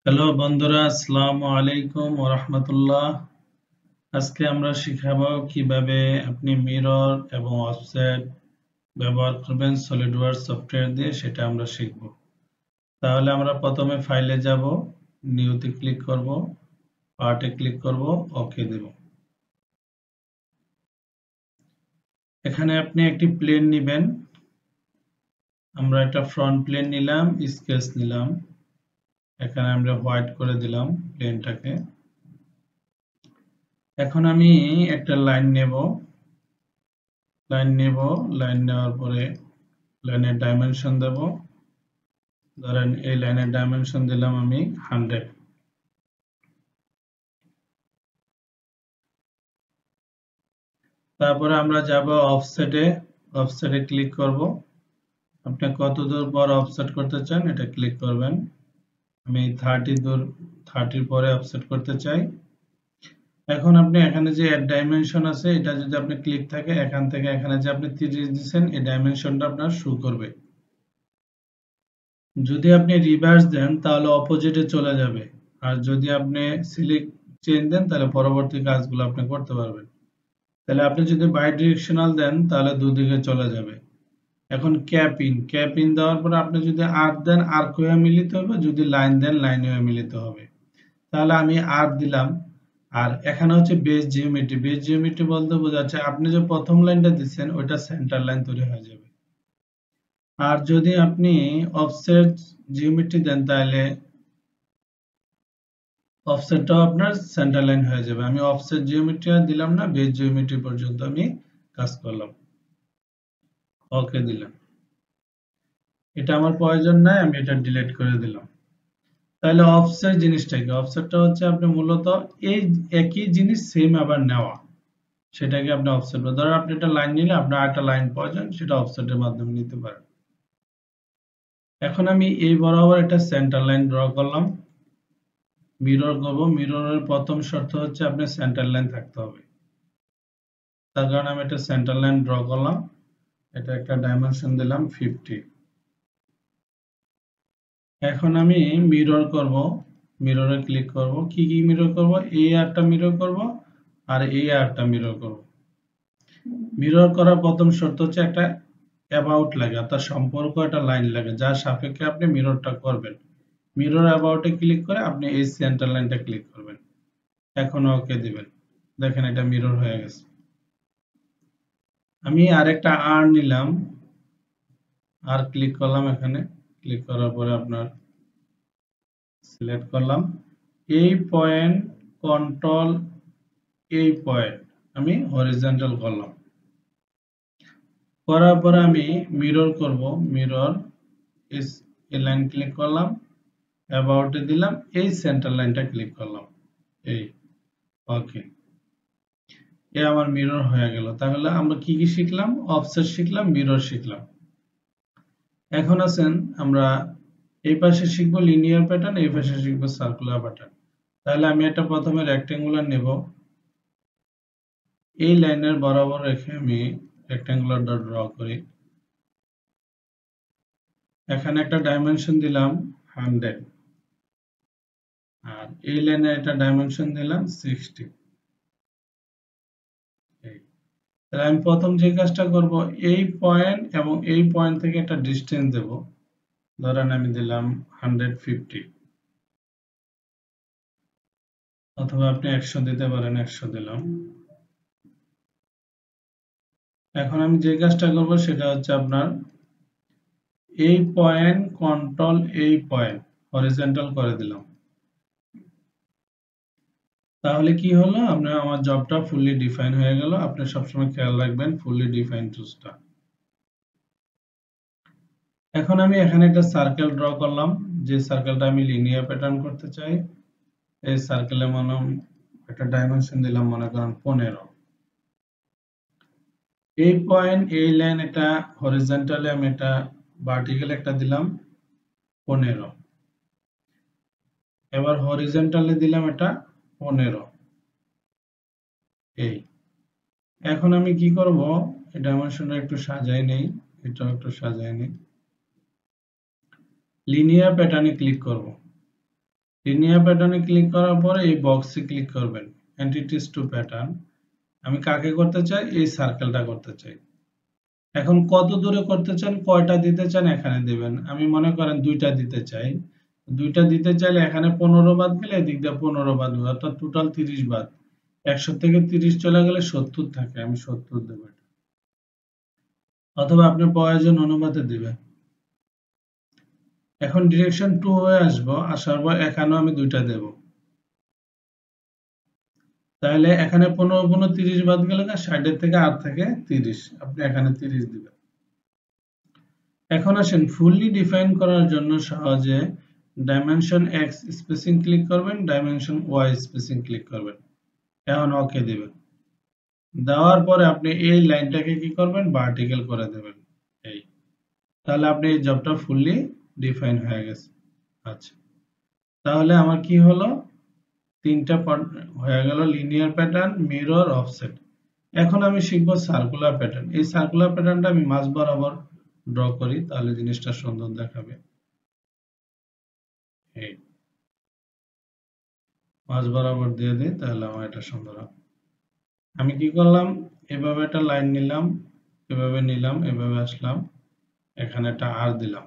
Hello বন্ধুরা, আসসালামু আলাইকুম ওয়া রাহমাতুল্লাহ। আজকে আমরা শিখাবো কিভাবে আপনি মিরর এবং অফসেট ব্যবহার করবেন সলিডওয়ার্কস সফটওয়্যার দিয়ে, সেটা আমরা শিখব। তাহলে আমরা প্রথমে ফাইলে যাব, নিউতে ক্লিক করব, পার্টে ক্লিক করব, ওকে দেব। এখানে আপনি একটি প্লেন নেবেন। আমরা একটা ফ্রন্ট প্লেন নিলাম, স্কেচ নিলাম। এখানে আমরা হোয়াইট করে দিলাম প্লেনটাকে। এখন আমি একটা লাইন নেব। লাইন নেওয়ার পরে লাইনের ডাইমেনশন দেব। ধরেন এই লাইনের ডাইমেনশন দিলাম আমি 100। তারপরে আমরা যাব অফসেটে ক্লিক করব। আপনি কত দূর পর অফসেট করতে চান এটা ক্লিক করবেন। আমি 30 পরে অফসেট করতে চাই। এখন আপনি এখানে যে অ্যাড ডাইমেনশন আছে, এটা যদি আপনি ক্লিক থাকে, এখান থেকে এখানে যে আপনি 30 দিয়েছেন, এই ডাইমেনশনটা আপনার শো করবে। যদি আপনি রিভার্স দেন তাহলে অপোজিটে চলে যাবে, আর যদি আপনি সিলেক্ট চেঞ্জ দেন তাহলে পরবর্তী কাজগুলো আপনি করতে পারবেন। তাহলে আপনি যদি বাই ডিরেকশনাল দেন তাহলে দুদিকে চলে যাবে। এখন ক্যাপ ইন দেওয়ার পর আপনি যদি আর্ক দেন আর্ক হয়ে মিলিত হবে, যদি লাইন দেন লাইন হয়ে মিলিত হবে। তাহলে আমি আর্ক দিলাম। আর এখানে হচ্ছে বেস জিওমেট্রি বলতে বোঝাচ্ছে আপনি যে প্রথম লাইনটা দিচ্ছেন ওইটা সেন্টার লাইন তৈরি হয়ে যাবে। আর যদি আপনি অফসেট জিওমেট্রি দেন তাহলে অফসেটটাও আপনার সেন্টার লাইন হয়ে যাবে। আমি অফসেট জিওমেট্রি আর দিলাম না, বেস জিওমেট্রি পর্যন্ত আমি কাজ করলাম, ওকে দিলাম। এটা আমার প্রয়োজন নাই, আমি এটা ডিলিট করে দিলাম। তাহলে অফসেট জিনিসটা কি? অফসেটটা হচ্ছে আপনি মূলত এই একই জিনিস সেম আবার নেওয়া, সেটাকে আপনি অফসেট বলেন। ধরো আপনি একটা লাইন নিলে আপনার একটা লাইন প্রয়োজন, সেটা অফসেটের মাধ্যমে নিতে পারেন। এখন আমি এই বরাবর একটা সেন্টার লাইন ড্র করলাম। মিরর করব। মিররের প্রথম শর্ত হচ্ছে আপনি সেন্টার লাইন থাকতে হবে। তার কারণে আমি একটা সেন্টার লাইন ড্র করলাম। এটা একটা ডাইমেনশন দিলাম 50। এখন আমি মিরর করব। মিররে ক্লিক করব। কি কি মিরর করব? এই একটা মিরর করব আর এই একটা মিরর করব। মিরর করার প্রথম শর্ত হচ্ছে একটা অ্যাবাউট লাগে, অর্থাৎ সম্পর্ক একটা লাইন লাগে যার সাপেক্ষে আপনি মিররটা করবেন। মিরর অ্যাবাউটে ক্লিক করে আপনি এই সেন্টার লাইনটা ক্লিক করবেন। এখন ওকে দিবেন। দেখেন এটা মিরর হয়ে গেছে। আমি আরেকটা আর নিলাম, আর ক্লিক করলাম। এখানে ক্লিক করার পরে আপনার সিলেক্ট করলাম এই পয়েন্ট, কন্ট্রোল এই পয়েন্ট আমি হরিজন্টাল করলাম। করার পরে আমি মিরর করব। মিরর এই লাইন ক্লিক করলাম, অ্যাবাউটে দিলাম, এই সেন্টার লাইনটা ক্লিক করলাম, এই ওকে। এ আমার মিরর হয়ে গেল। তাহলে আমরা কি কি শিখলাম? অফসেট শিখলাম, মিরর শিখলাম। এখন আছেন আমরা এই পাশে শিখবো লিনিয়ার প্যাটার্ন, এই পাশে শিখবো সার্কুলার প্যাটার্ন। তাহলে আমি একটা প্রথমে রেক্টেঙ্গুলার নেব। এই লাইনের বরাবর রেখে আমি রেক্টেঙ্গুলার ড্র করি। এখানে একটা ডাইমেনশন দিলাম 100, আর এই লাইনে একটা ডাইমেনশন দিলাম 60। তাহলে আমি প্রথম যে কাজটা করব, এই পয়েন্ট এবং এই পয়েন্ট থেকে একটা ডিসটেন্স দেব। ধরেন আমি দিলাম 150, অথবা আপনি 100 দিতে পারেন, 100 দিলাম। এখন আমি যে কাজটা করব সেটা হচ্ছে আপনার এই পয়েন্ট, কন্ট্রোল এই পয়েন্ট হরিজন্টাল করে দিলাম। তাহলে কি হলো? আপনার আমার জবটা ফুললি ডিফাইন হয়ে গেল। আপনি সবসময় খেয়াল রাখবেন ফুললি ডিফাইন টুলসটা। এখন আমি এখানে একটা সার্কেল ড্র করলাম, যে সার্কেলটা আমি লিনিয়ার প্যাটার্ন করতে চাই। এই সার্কেলে মনে একটা ডাইমেনশন দিলাম, মনে করেন 15। এই পয়েন্ট, এই লাইন, এটা হরিজন্টালে আমি একটা ভার্টিক্যাল একটা দিলাম 15। এবার হরিজন্টালে দিলাম এটা 15, এই। এখন আমি কি করব? এই ডাইমেনশনটা একটু সাজাই নেই, এটাও একটু সাজাই নেই। লিনিয়ার প্যাটার্নে ক্লিক করব। লিনিয়ার প্যাটার্নে ক্লিক করার পরে এই বক্সে ক্লিক করবেন, এন্টিটিস টু প্যাটার্ন। আমি কাকে করতে চাই? এই সার্কেলটা করতে চাই। এখন কত দূরে করতে চান, কয়টা দিতে চান এখানে দিবেন। আমি মনে করেন 2টা দিতে চাই। 2টা দিতে চাইলে এখানে 15 বাদ গেলে এদিক দিয়ে 15 বাদ, অর্থাৎ টোটাল 30 বাদ। 100 থেকে 30 চলে গেলে 70 থাকে, আমি 70 দেব। অথবা আপনি প্রয়োজন অনুপাতে দিবেন। এখন ডিরেকশন 2 হয়ে আসবো, আসার পর এখানেও আমি 2টা দেব। তাহলে এখানে 15 15 30 বাদ গেলে 60 এর থেকে 8 থেকে 30, আপনি এখানে 30 দিবেন। এখন আসেন ফুললি ডিফাইন করার জন্য সহজে ডাইমেনশন এক্স স্পেসিং ক্লিক করবেন, ডাইমেনশন ওয়াই স্পেসিং ক্লিক করবেন। এখন ওকে দিবেন। দেওয়ার পরে আপনি এই লাইনটাকে কি করবেন? ভার্টিক্যাল করে দেবেন। এই তাহলে আপনি এই জবটা ফুললি ডিফাইন হয়ে গেছে। আচ্ছা, তাহলে আমার কি হলো? 3টা হয়ে গেল, লিনিয়ার প্যাটার্ন, মিরর, অফসেট। এখন আমি শিখবো সার্কুলার প্যাটার্ন। এই সার্কুলার প্যাটার্নটা আমি মাঝ বরাবর ড্র করি, তাহলে জিনিসটা সুন্দর দেখাবে। এই মাঝ বরাবর দিয়ে দিই, তাহলে আমার এটা সুন্দর হবে। আমি কি করলাম? এভাবে একটা লাইন নিলাম, এভাবে নিলাম, এভাবে আসলাম, এখানে একটা আর দিলাম,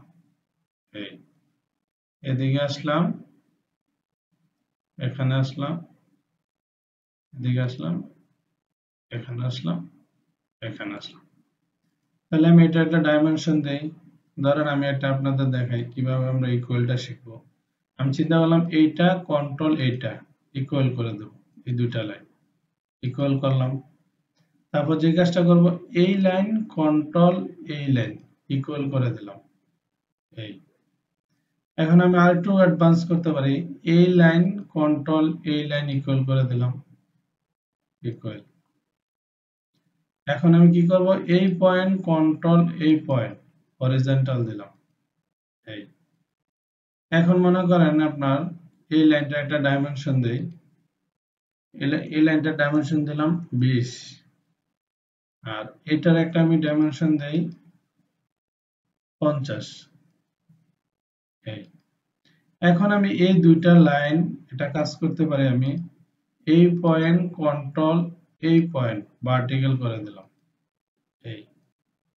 এই এদিকে আসলাম, এখানে আসলাম, এদিকে আসলাম, এখানে আসলাম, এখানে আসলাম। তাহলে আমি এটা একটা ডাইমেনশন দেই। ধরেন আমি এটা আপনাদের দেখাই কিভাবে আমরা ইকুয়ালটা শিখবো। আমি চিন্তা করলাম এইটা কন্ট্রোল এইটা ইকুয়াল করে দেব, এই 2টা লাইন ইকুয়াল করলাম। তারপর যে কাজটা করব, এই লাইন কন্ট্রোল এই লাইন ইকুয়াল করে দিলাম। এই এখন আমি আরেকটু অ্যাডভান্স করতে পারি, এই লাইন কন্ট্রোল এই লাইন ইকুয়াল করে দিলাম, ইকুয়াল। এখন আমি কি করব? এই পয়েন্ট কন্ট্রোল এই পয়েন্ট হরিজন্টাল দিলাম। এই এখন মনে করেন আপনার এই লাইনটা একটা ডাইমেনশন দেই, এই লাইনটা ডাইমেনশন দিলাম 20, আর এটার একটা আমি ডাইমেনশন দেই 50। এই এখন আমি এই 2টা লাইন এটা কাজ করতে পারি, আমি এই পয়েন্ট কন্ট্রোল এই পয়েন্ট ভার্টিক্যাল করে দিলাম। এই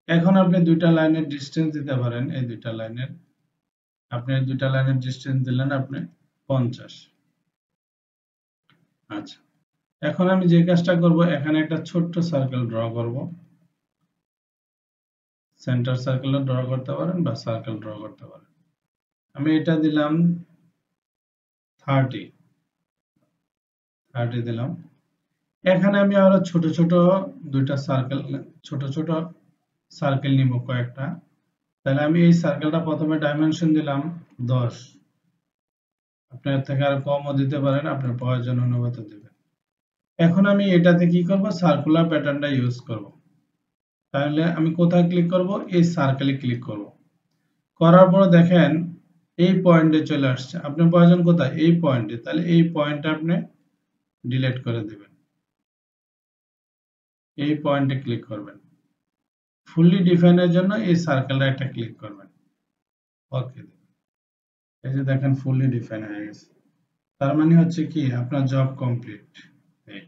এখন আপনি 2টা লাইনের ডিসটেন্স দিতে পারেন, এই 2টা লাইনের আপনি 2টা লাইনের ডিসটেন্স দিলেন আপনি 50। আচ্ছা, এখন আমি যে কাজটা করব, এখানে একটা ছোট্ট সার্কেল ড্র করব। সেন্টার সার্কেল ড্র করতে পারেন বা সার্কেল ড্র করতে পারেন। আমি এটা দিলাম 30 দিলাম। এখানে আমি আরো ছোট ছোট 2টা সার্কেল, ছোট ছোট সার্কেল নিব কয়েকটা। তাহলে আমি এই সার্কেলটা প্রথমে ডাইমেনশন দিলাম 10, আপনি এর থেকে আরো কমও দিতে পারেন, আপনার প্রয়োজন অনুপাতে দিবেন। এখন আমি এটাতে কি করব? সার্কুলার প্যাটার্নটা ইউজ করব। তাহলে আমি কোথায় ক্লিক করব? এই সার্কেলে ক্লিক করব। করার পর দেখেন এই পয়েন্টে চলে আসছে, আপনার প্রয়োজন কোথায়? এই পয়েন্টে। তাহলে এই পয়েন্টটা আপনি ডিলিট করে দিবেন, এই পয়েন্টে ক্লিক করবেন। ফুললি ডিফাইনের জন্য এই সার্কেলটা একটা ক্লিক করবেন, ওকে। এই যে দেখেন ফুললি ডিফাইন হয়ে গেছে, তার মানে হচ্ছে কি আপনার জব কমপ্লিট। এই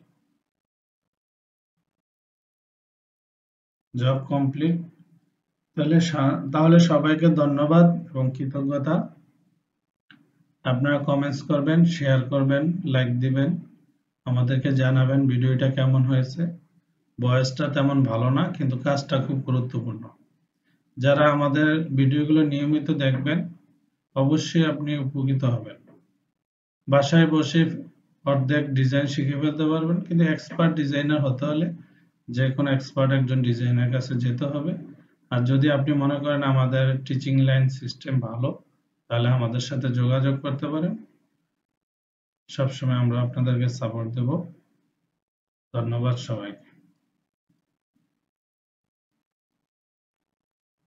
জব কমপ্লিট। তাহলে সবাইকে ধন্যবাদ এবং কৃতজ্ঞতা। আপনারা কমেন্টস করবেন, শেয়ার করবেন, লাইক দিবেন, আমাদেরকে জানাবেন ভিডিওটা কেমন হয়েছে। ভয়েসটা তেমন ভালো না, কিন্তু কাজটা খুব গুরুত্বপূর্ণ। যারা আমাদের ভিডিওগুলো নিয়মিত দেখবেন, অবশ্যই আপনি উপকৃত হবেন। বাসায় বসে অর্ধেক ডিজাইন শিখে ফেলতে পারবেন, কিন্তু এক্সপার্ট ডিজাইনার হতে হলে যে কোনো এক্সপার্ট একজন ডিজাইনার কাছে যেতে হবে। আর যদি আপনি মনে করেন আমাদের টিচিং লাইন সিস্টেম ভালো, তাহলে আমাদের সাথে যোগাযোগ করতে পারেন। সবসময় আমরা আপনাদেরকে সাপোর্ট দেব। ধন্যবাদ সবাইকে।